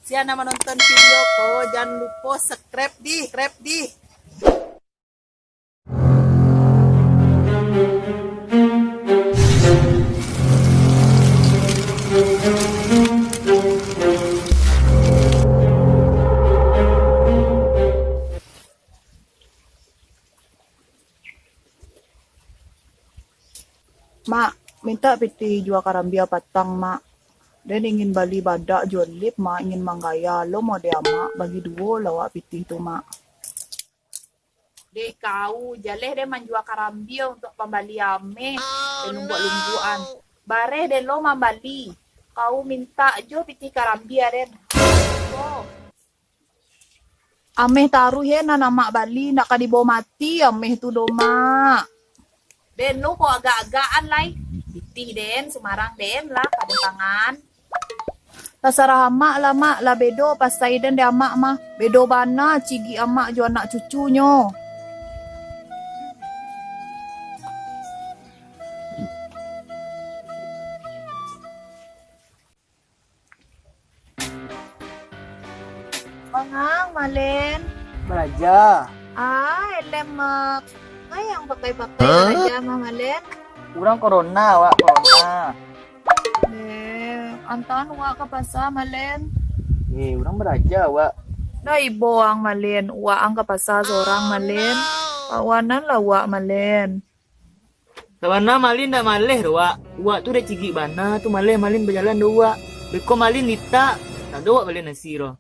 Siapa menonton videoku, jangan lupa subscribe di. Mak, minta piti jual karambia patang, mak. Dan ingin bali badak jual lip, mak. Ingin manggaya. Lo mau dia, mak. Bagi dua lawak piti tu, mak. Dek kau, jaleh dia menjual karambia untuk pembali ame. Dan lumbuan. Bare de lo membali. Kau minta jo piti karambia, den. Oh. Ameh taruh ya na mak bali. Nak dibawa mati, ameh tu do, mak. Den lu kok agak-agakan lai. Pitih den, Semarang den lah, pada tangan. Terserah mak lah bedo pas saya den dia mak mah. Bedo bana cigi amak jo anak cucunya. Mangang, Malen. Belajar. Lemak. Yang pakai-pakai aja mah Malen. Kurang corona, wak corona. Anton wa ke pasar Malen. Orang belajar, wak. Dai boang Malen, wa ang ke pasar seorang Malen. Kawanan lah wa Malen. Kawana malin dah maleh wak. Wak tu dah cigi bana tu malin berjalan dua. Beko malin nita, tak ada wak malin nasiro.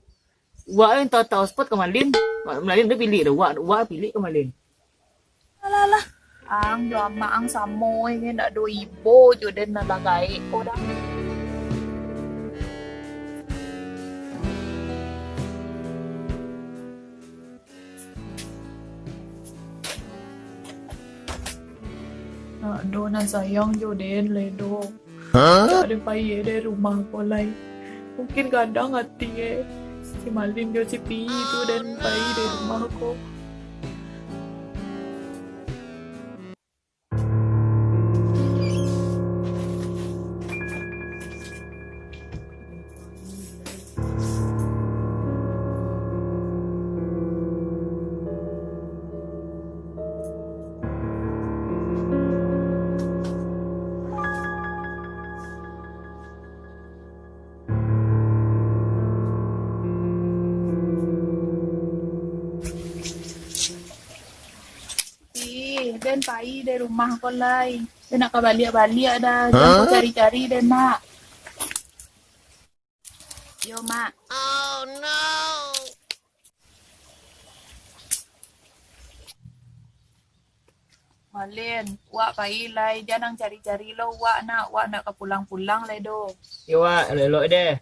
Wak yang tahu spot ke malin. Malin dia pilih dah wak pilih ke malin. Alah. Ang drama ang samoy nga na do ibo jo den na lagay ko dah. Do na sayang jo den ledo. Ada paye de rumah ko lai. Mungkin kadang hati si Malin jo si Pi itu dan paye de rumah ko. Den pai de rumah ko lai. Den nak balik-balik dah. Jangan kau cari-cari den mak. Yo mak. Oh no. Malen, wak pai lai. Jangan cari-cari lo wak nak ke pulang-pulang lai do. Ya wak, elok deh.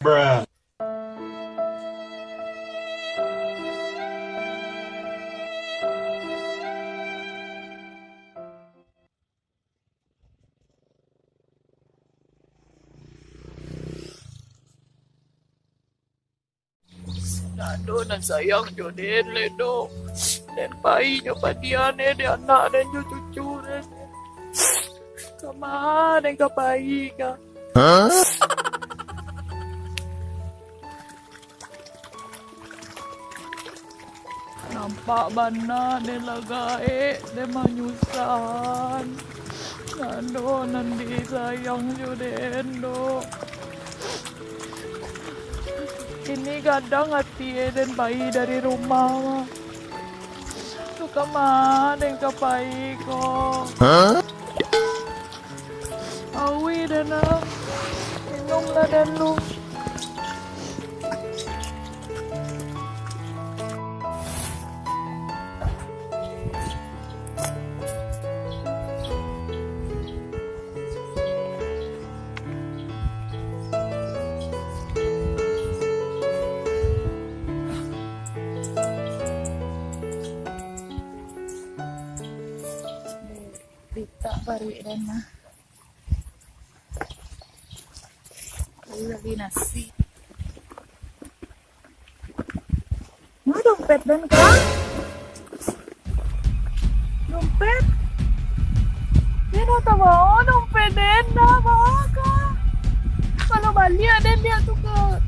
Bruh. Nado na sayang jo den ledo. Den pai nyo padiane de anak den jo cucu den. Kama den kapai ka. Nampak bana den lagae den manyusan. Nado nandi sayang jo den do. Ini kadang hati dan bayi dari rumah. Suka mana yang kapai ko. Awi dan minumlah dan lu. Dita bari dan lagi nasi. Mana dompet dan kan? Dompet? Dia tahu dompet dan apa? Kalau Amalia dan dia tuh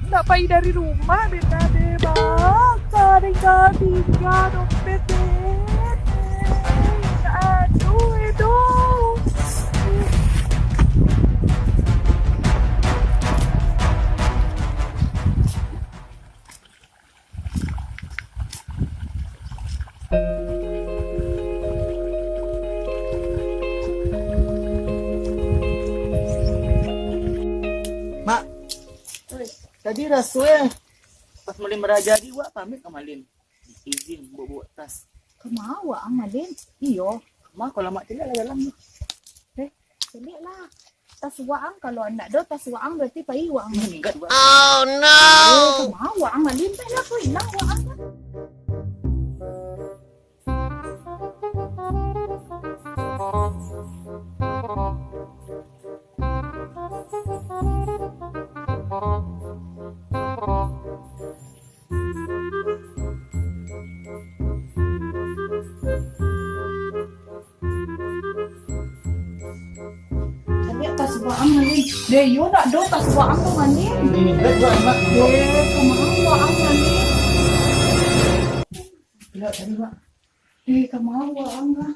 nak pergi dari rumah deh bakar tinggal dompet deh. Aduh itu. Mak, tadi Rasul pas Malin merajadi wak pamit ke Malin. Izin bawa tas. Kemau Amalin? Iyo. Mak kalau mak tidak lah dalam. Selik lah. Tas waang kalau nak do tas waang berarti pergi waang. Enggak wak. Oh no! Kemau waang Malin tak lah kau hilang waang kan. Selik tas waang Malin. Deh yo nak do tas waang tu Malin. Enggak wak mak. Kemau waang Malin. Enggak tadi wak. Kemau waang lah.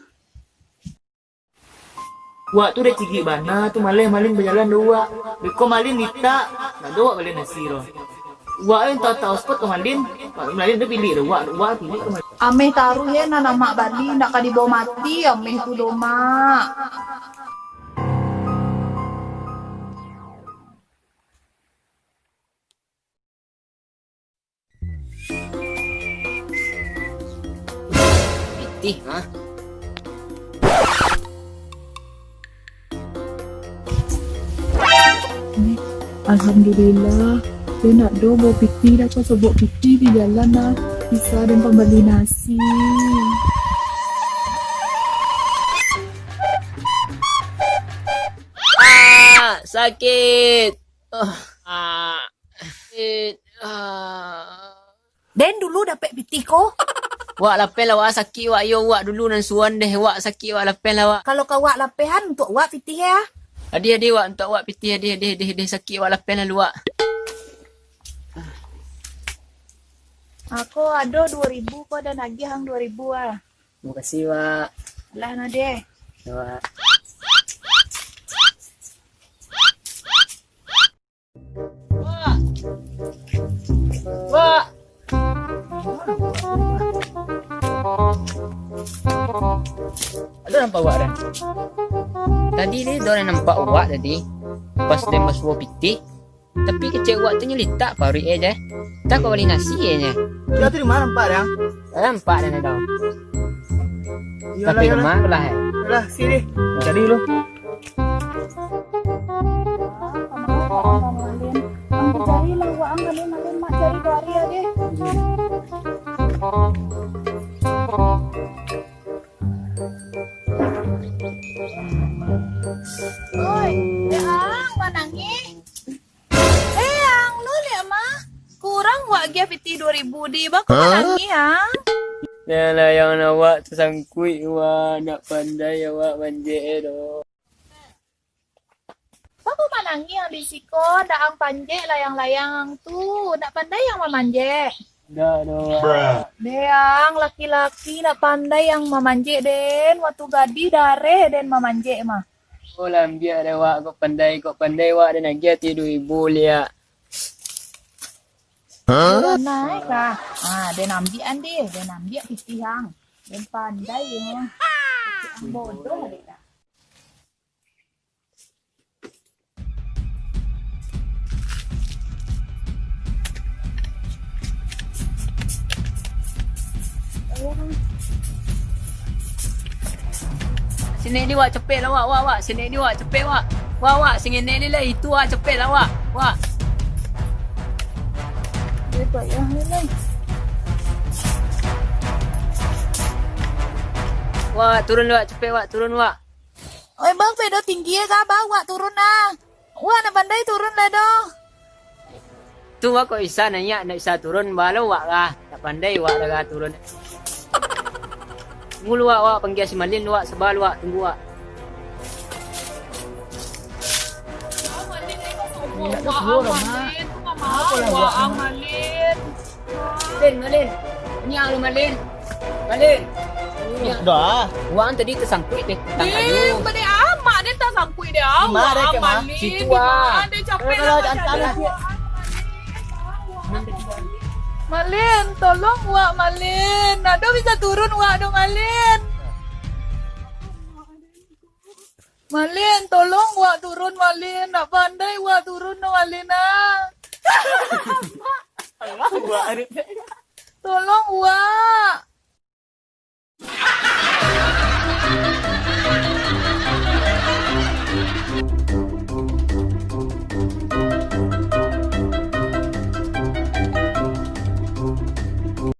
Wak tu dah cigi bana tu Malin berjalan dua. Beko Malin nita, nak doa Malin nasiro. Wak yang tahu spot ke Malin tu pilih dah wak pilih ke Malin. Ameh taruh ya na mak Bali nak kadi bawa mati ameh tu doma. Ih, ha? Alhamdulillah, dia nak do bawa piti dah kau sebut piti di jalan lah. Bisa dan pembeli nasi. Sakit. Sakit. Den dulu dapat piti ko. Wak lapel lah wak sakit wak. Yo wak dulu nan suan deh wak sakit wak lapel lah wak. Kalau kau wak lapehan untuk wak piti ya. Adi wak untuk wak piti adi sakit wak lapel lah wak. Aku ada 2000 kau dan lagi hang 2000 ah. Terima kasih wak. Lah na deh. Wak. Wak. Ada nampak wak dah? Tadi ni dia nampak wak tadi. Pas dia masuk piti. Tapi kecil wak tu nyelitak pari aja. Tak kau beli nasi aja. Dia tu di mana nampak dah? Nampak dah dah. Tapi rumah belah. Lah sini. Cari dulu. Ang cari lah wak ang Malin mak cari 2 hari ya deh. Oi, ang manangi. Ang lu lihat mah. Kurang wak dia piti 2000 di bak manangi ang. Yalah yang nak wak tersangkut wak nak pandai wak manje doh. Baku manangi yang disiko, dak ang panje layang-layang tu, dak pandai yang memanje. Dah doh. Deang laki-laki nak pandai yang memanje den, waktu gadi dareh den memanje mah. Oh lambiak dah wak kau pandai wak dan lagi hati 2000 liak. Naik kah? Den ambil ande, den ambil piti hang. Den pandai ya. Ang bodoh deh dah. Sini ni wak cepet lah wak. Sini ni wak cepet wak. Wak sini ni lah itu wak cepet lah wak. Dia buat yang ni. Wak turun wak cepet wak turun wak. Oi bang, pedo tinggi ya kah bawa turun lah. Wah nak pandai turun lah doh. Tu wak kau isa nanya nak isa turun balau wak lah. Tak pandai wak dah turun. Mulu wak panggil si Malin wak sebal wak tunggu wak. Malin, nak Wak keluar lah, Mak. Malin, nggak mau. Wak Malin. Malin. Ini lu Malin. Malin. Ya, Dah. uang tadi tersangkut deh. Ding, bade amak dia tak sangkui dia. Gimana, Wak Kak, Ma? Malin. Situ, Gimana dia capek Kalau lah. jangan Malin, tolong Wak Malin. Nado bisa turun Wak do Malin. Malin, tolong Wak turun Malin. Nak pandai Wak turun do Malin ah. Wak. Tolong Wak.